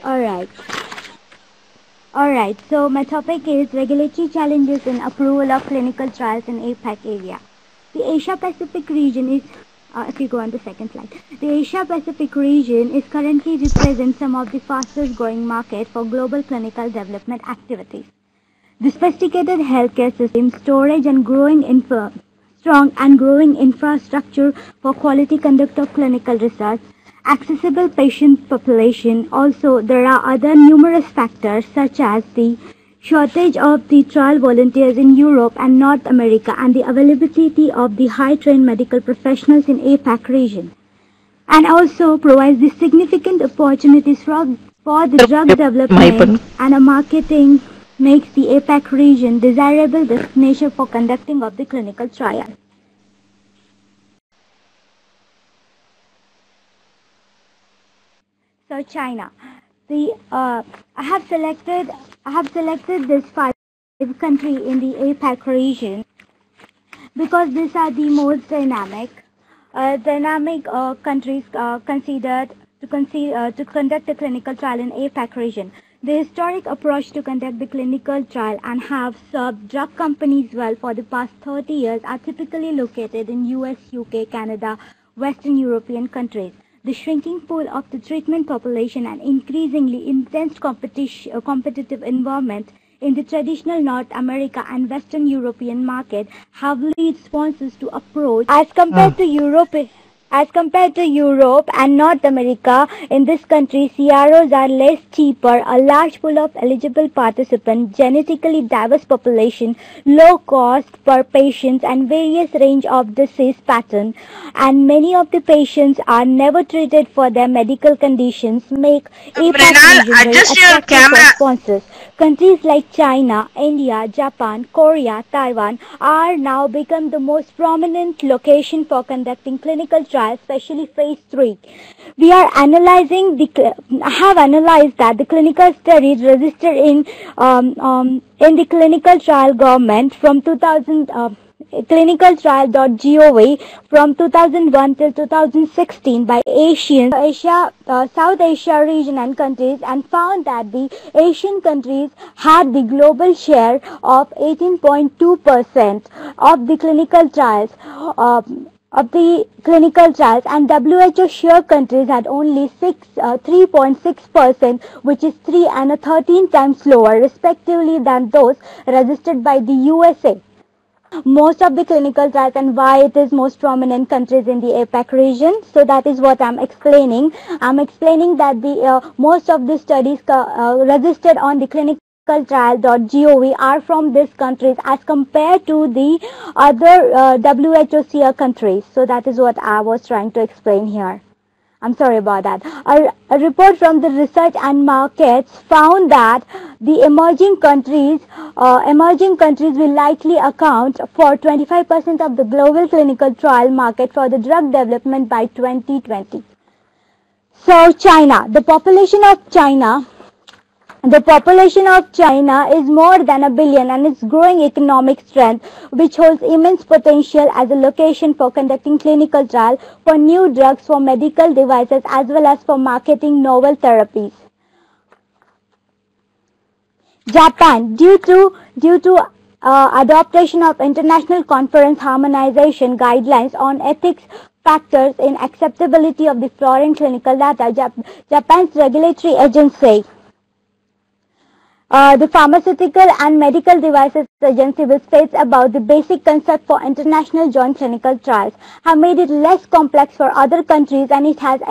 Alright. Alright, so my topic is regulatory challenges in approval of clinical trials in APAC area. The Asia Pacific region is, if you go on the second slide, the Asia Pacific region is currently represents some of the fastest growing market for global clinical development activities. The sophisticated healthcare system, storage and strong and growing infrastructure for quality conduct of clinical research, accessible patient population. Also, there are other numerous factors such as the shortage of the trial volunteers in Europe and North America and the availability of the high-trained medical professionals in APAC region, and also provides the significant opportunities for the drug development and a marketing makes the APAC region desirable destination for conducting of the clinical trial. So China, I have selected this 5 country in the APAC region because these are the most dynamic countries considered to conduct a clinical trial in APAC region. The historic approach to conduct the clinical trial and have served drug companies well for the past 30 years are typically located in US, UK, Canada, Western European countries. The shrinking pool of the treatment population and increasingly intense competitive environment in the traditional North America and Western European market have led sponsors to approach as compared to Europe and North America. In this country, CROs are less cheaper, a large pool of eligible participants, genetically diverse population, low cost per patient and various range of disease pattern, and many of the patients are never treated for their medical conditions make APAC region very attractive for sponsors. Countries like China, India, Japan, Korea, Taiwan are now become the most prominent location for conducting clinical trials, especially phase 3. We are have analyzed that the clinical studies registered in the clinical trial government from clinicaltrial.gov from 2001 till 2016 by South Asia region and countries, and found that the Asian countries had the global share of 18.2% of the clinical trials and WHO share countries had only 3.6%, which is 3 and 13 times lower respectively than those registered by the USA. Most of the clinical trials and why it is most prominent countries in the APAC region. So that is what I'm explaining. I'm explaining that the most of the studies registered on the clinicaltrial.gov are from these countries as compared to the other WHO countries. So that is what I was trying to explain here. I'm sorry about that. A report from the Research and Markets found that the emerging countries will likely account for 25% of the global clinical trial market for the drug development by 2020. So China, the population of China is more than 1 billion and its growing economic strength, which holds immense potential as a location for conducting clinical trials for new drugs, for medical devices, as well as for marketing novel therapies. Japan, due to adoption of international conference harmonization guidelines on ethics factors in acceptability of the foreign clinical data, Japan's regulatory agency, the Pharmaceutical and Medical Devices Agency, which states about the basic concept for international joint clinical trials, have made it less complex for other countries, and it has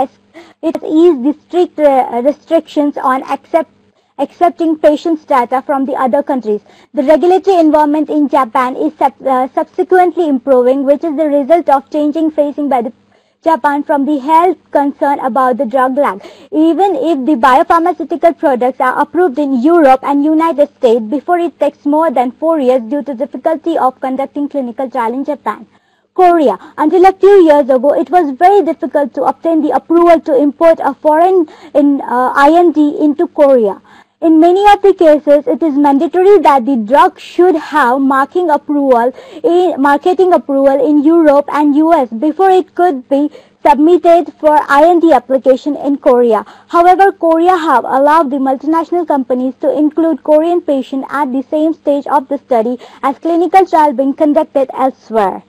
eased the strict restrictions on accepting patients' data from the other countries. The regulatory environment in Japan is subsequently improving, which is the result of changing facing by the Japan from the health concern about the drug lag. Even if the biopharmaceutical products are approved in Europe and United States, before it takes more than 4 years due to difficulty of conducting clinical trial in Japan. Korea. Until a few years ago, it was very difficult to obtain the approval to import a foreign IND into Korea. In many of the cases, it is mandatory that the drug should have marketing approval in Europe and US before it could be submitted for IND application in Korea. However, Korea have allowed the multinational companies to include Korean patients at the same stage of the study as clinical trial being conducted elsewhere.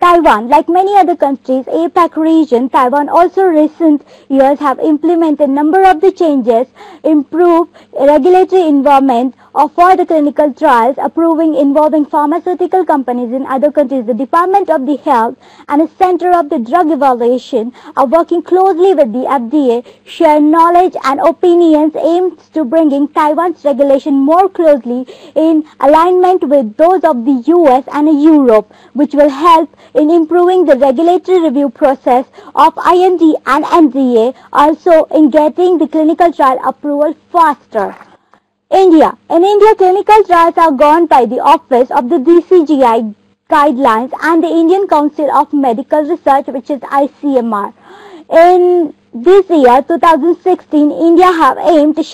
Taiwan, like many other countries, APAC region, Taiwan also recent years have implemented number of the changes, improved regulatory environment for the clinical trials, approving involving pharmaceutical companies in other countries. The Department of the Health and the Center of the Drug Evaluation are working closely with the FDA, share knowledge and opinions aimed to bringing Taiwan's regulation more closely in alignment with those of the US and Europe, which will help in improving the regulatory review process of IND and NDA, also in getting the clinical trial approval faster. India. In India, clinical trials are governed by the Office of the DCGI guidelines and the Indian Council of Medical Research, which is ICMR. In this year, 2016, India have aimed to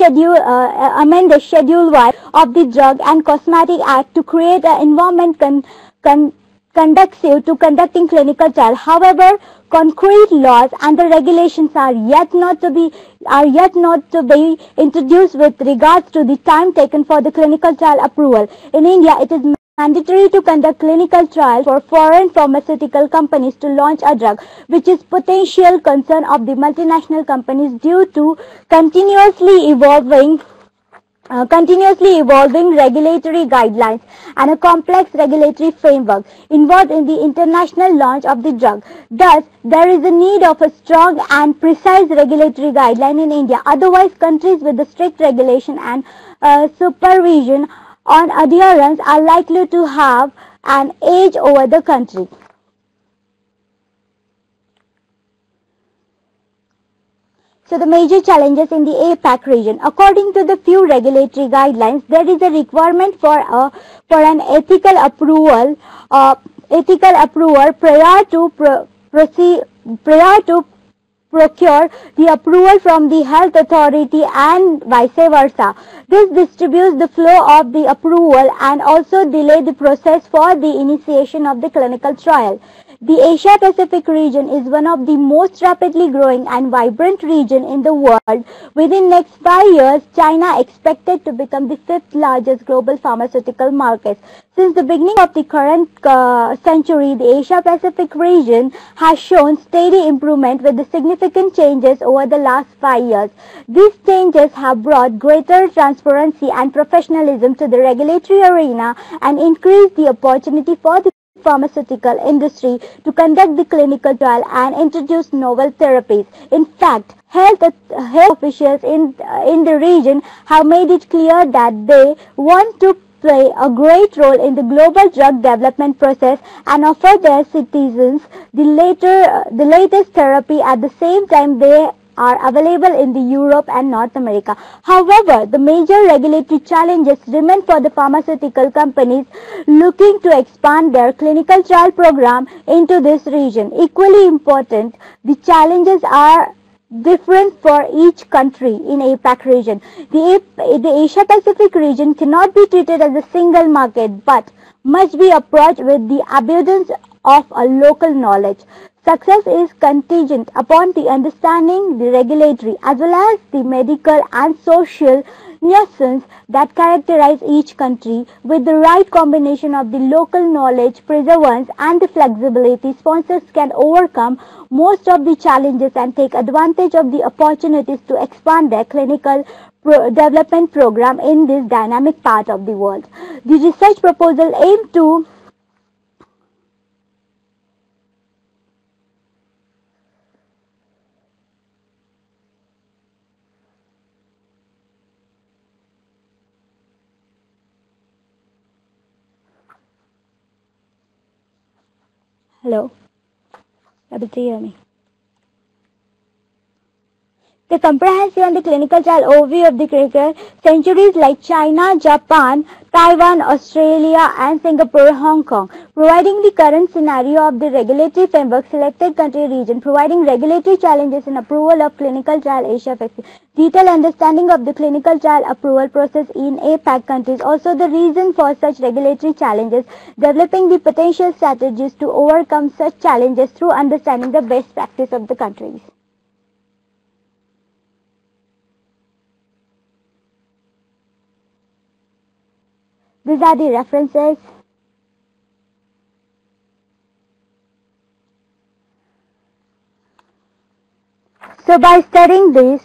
amend the Schedule Y of the Drug and Cosmetic Act to create an environment conducive to conducting clinical trials. However, concrete laws and the regulations are yet not to be introduced with regards to the time taken for the clinical trial approval. In India, it is mandatory to conduct clinical trials for foreign pharmaceutical companies to launch a drug, which is potential concern of the multinational companies due to continuously evolving regulatory guidelines and a complex regulatory framework involved in the international launch of the drug. Thus, there is a need of a strong and precise regulatory guideline in India. Otherwise, countries with the strict regulation and supervision on adherence are likely to have an edge over the country. So the major challenges in the APAC region. According to the few regulatory guidelines, there is a requirement for an ethical approval prior to procure the approval from the health authority and vice versa. This distributes the flow of the approval and also delay the process for the initiation of the clinical trial. The Asia Pacific region is one of the most rapidly growing and vibrant region in the world. Within next 5 years, China expected to become the 5th largest global pharmaceutical market. Since the beginning of the current century, the Asia Pacific region has shown steady improvement with the significant changes over the last 5 years. These changes have brought greater transparency and professionalism to the regulatory arena and increased the opportunity for the pharmaceutical industry to conduct the clinical trial and introduce novel therapies. In fact, health officials in the region have made it clear that they want to play a great role in the global drug development process and offer their citizens the latest therapy at the same time they are available in the Europe and North America. However, the major regulatory challenges remain for the pharmaceutical companies looking to expand their clinical trial program into this region. Equally important, the challenges are different for each country in APAC region. The Asia Pacific region cannot be treated as a single market but must be approached with the abundance of a local knowledge. Success is contingent upon the understanding the regulatory as well as the medical and social nuances that characterize each country. With the right combination of the local knowledge, perseverance and the flexibility, sponsors can overcome most of the challenges and take advantage of the opportunities to expand their clinical development program in this dynamic part of the world. The research proposal aims to Hello, able to hear me? The comprehensive and the clinical trial overview of the clinical centuries like China, Japan, Taiwan, Australia and Singapore, Hong Kong, providing the current scenario of the regulatory framework, selected country region, providing regulatory challenges in approval of clinical trial Asia Pacific, detailed understanding of the clinical trial approval process in APAC countries, also the reason for such regulatory challenges, developing the potential strategies to overcome such challenges through understanding the best practice of the countries. These are the references. So by studying this,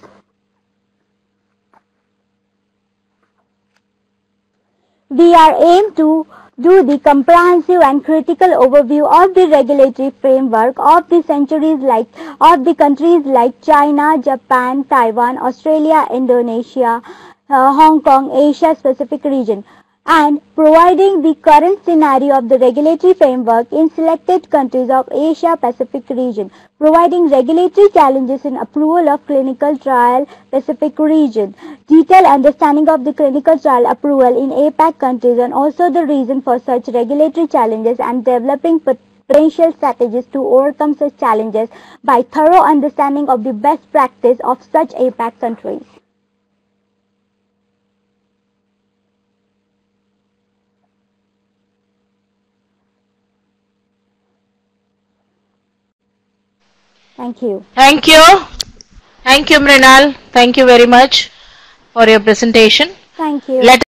we are aimed to do the comprehensive and critical overview of the regulatory framework of the countries like China, Japan, Taiwan, Australia, Indonesia, Hong Kong, Asia Pacific region, and providing the current scenario of the regulatory framework in selected countries of Asia Pacific region, providing regulatory challenges in approval of clinical trial Pacific region, detailed understanding of the clinical trial approval in APAC countries and also the reason for such regulatory challenges, and developing potential strategies to overcome such challenges by thorough understanding of the best practice of such APAC countries. Thank you. Thank you. Thank you, Mrinal. Thank you very much for your presentation. Thank you. Let